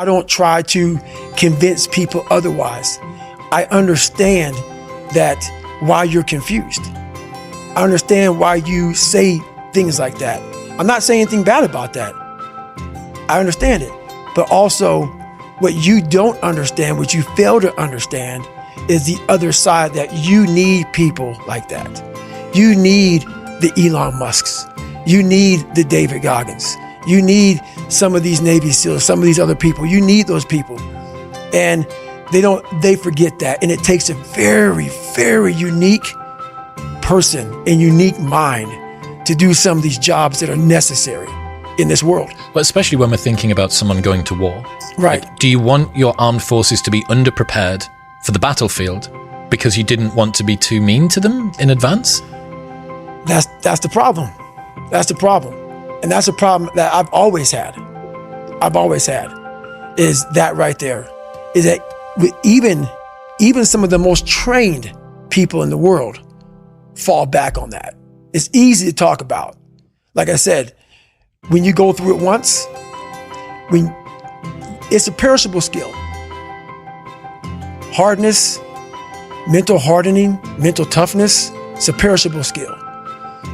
I don't try to convince people otherwise. I understand that why you're confused. I understand why you say things like that. I'm not saying anything bad about that. I understand it. But also, what you don't understand, what you fail to understand, is the other side, that you need people like that. You need the Elon Musks. You need the David Goggins. You need some of these Navy SEALs, some of these other people. You need those people. And they forget that. And it takes a very, very unique person and unique mind to do some of these jobs that are necessary in this world. Well, especially when we're thinking about someone going to war. Right. Like, do you want your armed forces to be underprepared for the battlefield because you didn't want to be too mean to them in advance? That's the problem. That's the problem. And that's a problem that I've always had. Is that right there. Is that even some of the most trained people in the world fall back on that. It's easy to talk about. Like I said, when you go through it once, it's a perishable skill. Hardness, mental hardening, mental toughness, it's a perishable skill.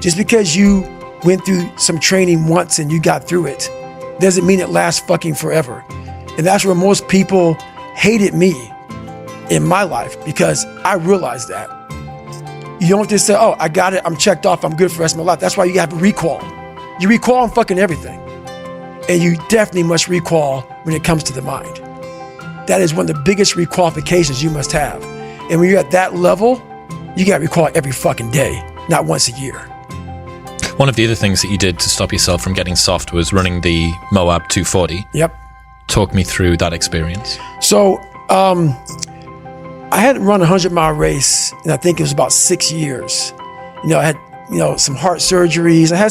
Just because you went through some training once and you got through it doesn't mean it lasts fucking forever. And that's where most people hated me in my life, because I realized that. You don't just say, oh, I got it, I'm checked off, I'm good for the rest of my life. That's why you have to recall. You recall on fucking everything. And you definitely must recall when it comes to the mind. That is one of the biggest requalifications you must have. And when you're at that level, you got to recall every fucking day, not once a year. One of the other things that you did to stop yourself from getting soft was running the Moab 240. Yep. Talk me through that experience. So, I hadn't run a 100-mile race, and I think it was about 6 years. I had, some heart surgeries. I had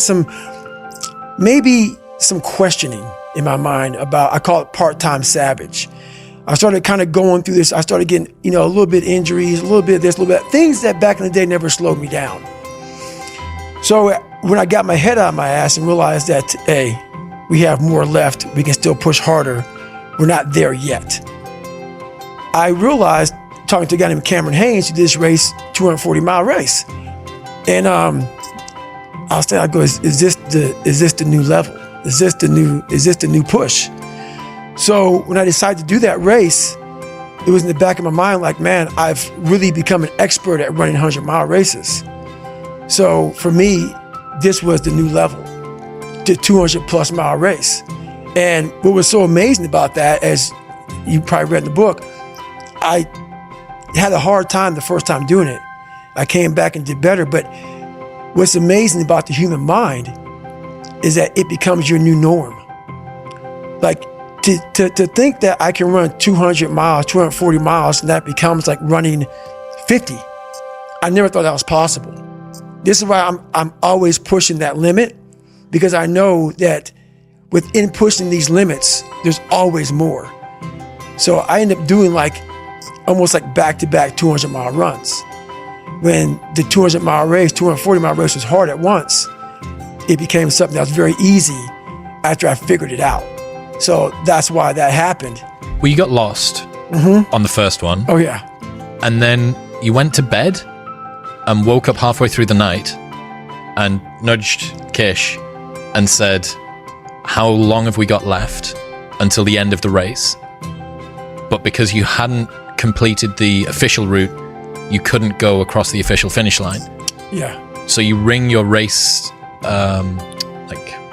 maybe some questioning in my mind about, I call it part-time savage. I started kind of going through this. I started getting, a little bit injuries, a little bit of this, a little bit, things that back in the day never slowed me down. So when I got my head out of my ass and realized that, hey, we have more left, we can still push harder, we're not there yet. I realized, talking to a guy named Cameron Haynes, who did this race, 240-mile race. And I go, is this the new level? Is this the new push? So when I decided to do that race, it was in the back of my mind like, man, I've really become an expert at running 100-mile races. So for me, this was the new level, the 200-plus mile race. And what was so amazing about that, as you probably read in the book, I had a hard time the first time doing it. I came back and did better. But what's amazing about the human mind is that it becomes your new norm. Like to think that I can run 200 miles, 240 miles, and that becomes like running 50. I never thought that was possible. This is why I'm always pushing that limit, because I know that within pushing these limits, there's always more. So I end up doing almost like back-to-back 200-mile runs. When the 200-mile race, 240-mile race was hard at once, it became something that was very easy after I figured it out. So that's why that happened. Well, you got lost on the first one. Oh, yeah. And then you went to bed and woke up halfway through the night and nudged Kish and said, how long have we got left until the end of the race? But because you hadn't completed the official route, you couldn't go across the official finish line. Yeah. So you ring your race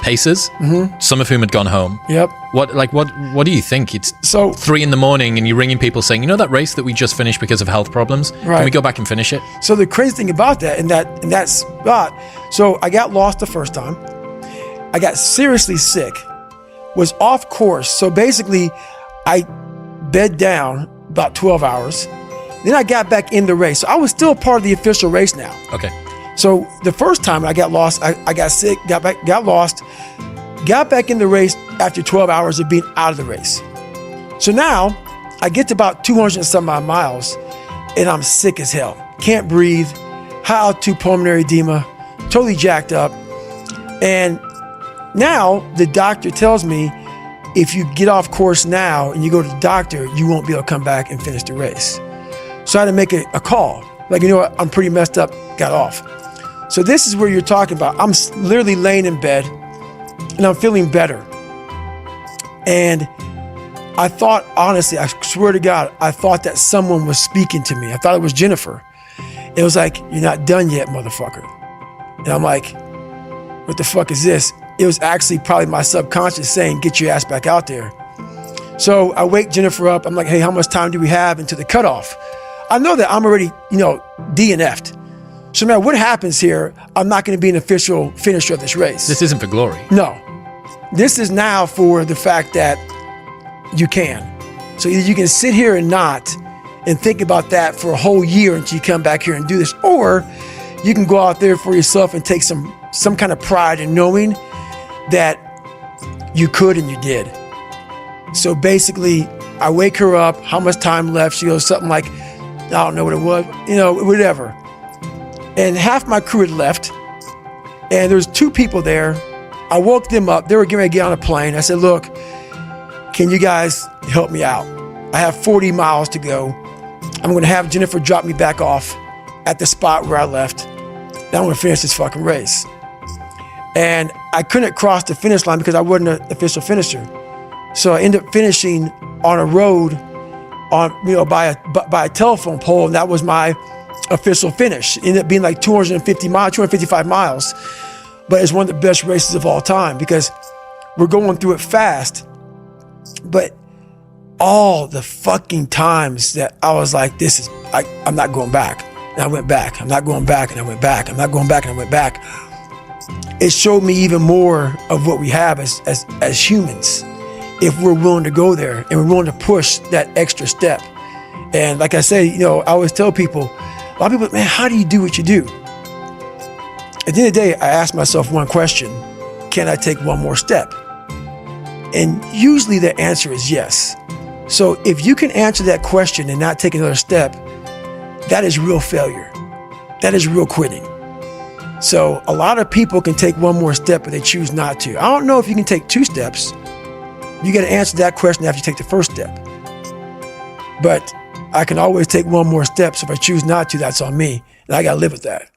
pacers, some of whom had gone home. Yep. What do you think? It's so 3 a.m. and you're ringing people saying, that race that we just finished because of health problems? Right. Can we go back and finish it? So the crazy thing about that, in that spot, so I got lost the first time. I got seriously sick, was off course. So basically, I bed down about 12 hours. Then I got back in the race. So I was still part of the official race now. Okay. So the first time I got lost, I got sick, got lost, got back in the race after 12 hours of being out of the race. So now I get to about 200 and some odd miles and I'm sick as hell. Can't breathe, high altitude pulmonary edema, totally jacked up. And now the doctor tells me if you get off course now and you go to the doctor, you won't be able to come back and finish the race. So I had to make a call. Like, you know what, I'm pretty messed up, got off. So this is where you're talking about. I'm literally laying in bed and I'm feeling better. And I thought, honestly, I swear to God, I thought that someone was speaking to me. I thought it was Jennifer. It was like, you're not done yet, motherfucker. And I'm like, what the fuck is this? It was actually probably my subconscious saying, get your ass back out there. So I wake Jennifer up. I'm like, hey, how much time do we have until the cutoff? I know that I'm already, DNF'd. So no matter what happens here, I'm not going to be an official finisher of this race. This isn't for glory. No. This is now for the fact that you can. So either you can sit here and not and think about that for a whole year until you come back here and do this, or you can go out there for yourself and take some kind of pride in knowing that you could and you did. So basically, I wake her up, how much time left? She goes something like, I don't know what it was, whatever. And half my crew had left, and there's 2 people there. I woke them up. They were getting ready to get on a plane. I said, look, can you guys help me out? I have 40 miles to go. I'm going to have Jennifer drop me back off at the spot where I left. Now I'm going to finish this fucking race. And I couldn't cross the finish line because I wasn't an official finisher. So I ended up finishing on a road by a telephone pole, and that was my official finish. It ended up being like 255 miles, but it's one of the best races of all time because we're going through it fast. But all the fucking times that I was like, I'm not going back. And I went back. I'm not going back. And I went back. I'm not going back. And I went back. It showed me even more of what we have as humans, if we're willing to go there and we're willing to push that extra step. And like I say, I always tell people, a lot of people, man, how do you do what you do? At the end of the day, I ask myself one question: can I take one more step? And usually the answer is yes. So if you can answer that question and not take another step, that is real failure. That is real quitting. So a lot of people can take one more step, but they choose not to. I don't know if you can take 2 steps. You got to answer that question after you take the first step. But I can always take one more step. So if I choose not to, that's on me. And I got to live with that.